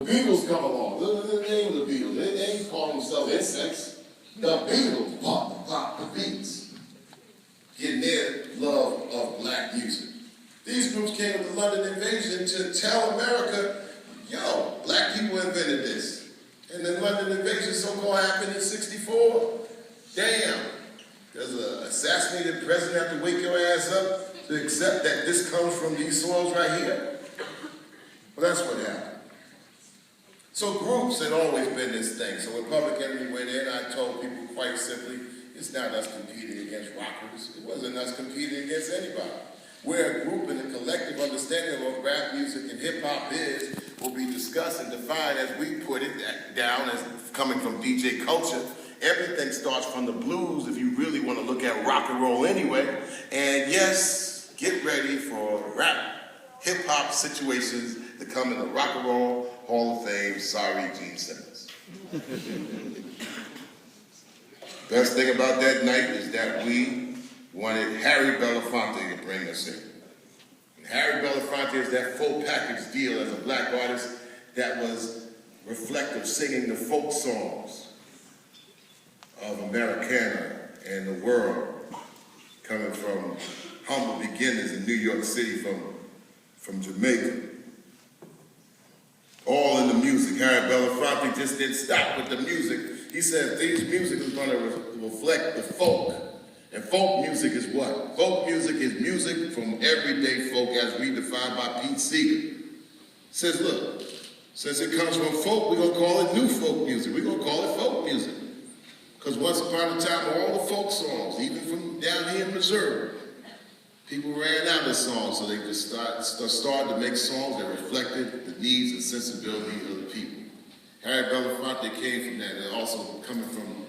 Beatles come along. Look at the name of the Beatles. They ain't calling themselves insects. The Beatles, pop the beats. Getting their love of black music. These groups came with the London Invasion to tell America, yo, black people invented this. And the London Invasion so-called happened in '64. Damn. Does an assassinated president have to wake your ass up to accept that this comes from these soils right here? Well, that's what happened. So groups had always been this thing. So when Public Enemy went in, I told people quite simply, it's not us competing against rockers. It wasn't us competing against anybody. We're a group, and the collective understanding of what rap music and hip hop is will be discussed and defined as we put it down as coming from DJ culture. Everything starts from the blues if you really want to look at rock and roll anyway. And yes, get ready for rap, hip hop situations to come in the Rock and Roll Hall of Fame. Sorry, Gene Simmons. Best thing about that night is that we wanted Harry Belafonte to bring us in. And Harry Belafonte is that full package deal as a black artist that was reflective, singing the folk songs of Americana and the world, coming from humble beginnings in New York City, from Jamaica. All in the music. Harry Belafonte just didn't stop with the music. He said these music is going to reflect the folk. And folk music is what? Folk music is music from everyday folk as redefined by Pete Seeger. Says, look, since it comes from folk, we're going to call it new folk music. We're going to call it folk music. Because once upon a time, all the folk songs, even from down here in Missouri, people ran out of songs, so they just started to make songs that reflected the needs and sensibility of the people. Harry Belafonte came from that, and also coming from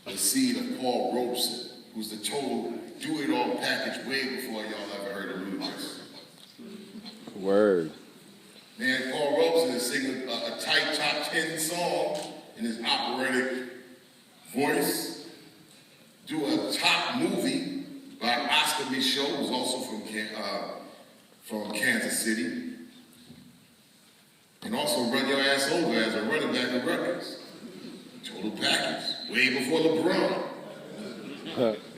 the seed of Paul Robeson, who's the total do-it-all package way before y'all ever heard of Rudess. Word. Man, Paul Robeson is singing a tight top 10 song in his operatic voice, do a top movie by Oscar Micheaux, who's also from Kansas City, and also run your ass over as a running back of records. Total package, way before LeBron.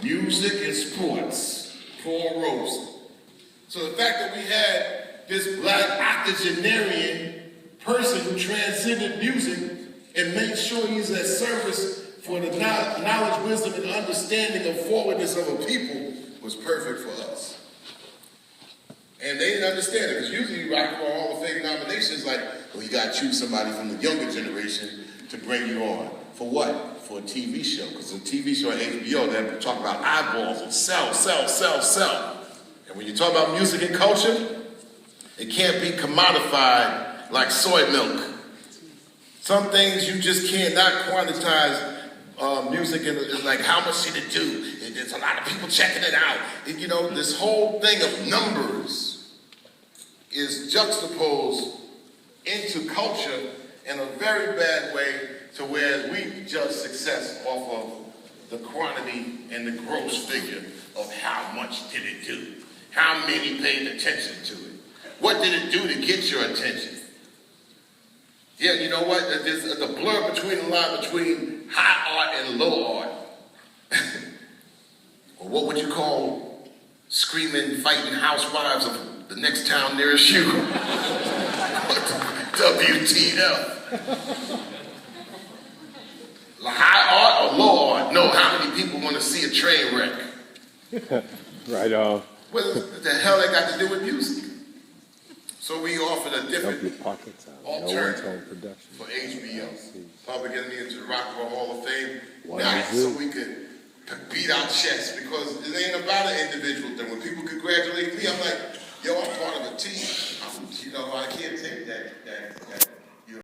Music and sports, Paul Robeson. So the fact that we had this black octogenarian person who transcended music and made sure he's at service for the knowledge, wisdom, and understanding of forwardness of a people was perfect for us. And they didn't understand it, because usually you rock for Hall of Fame nominations like, well, you got to choose somebody from the younger generation to bring you on. For what? For a TV show. Because a TV show on HBO, they talk about eyeballs and sell. And when you talk about music and culture, it can't be commodified like soy milk. Some things you just cannot quantize. Music, and it's like, how much should it do? And there's a lot of people checking it out. And, you know, this whole thing of numbers is juxtaposed into culture in a very bad way, to where we judge success off of the quantity and the gross figure of how much did it do? How many paid attention to it? What did it do to get your attention? Yeah, you know what? There's the blur between the line between high art and low art. Or what would you call screaming, fighting housewives of the next town nearest you? WTF. High art or low art? No, how many people want to see a train wreck? Right on. What the hell that got to do with music? So we offered a different alternative for HBO. Public Enemy into the Rock and Roll Hall of Fame. Not so we could beat our chests, because it ain't about an individual thing. When people congratulate me, I'm like, yo, I'm part of a team. You know, I can't take that.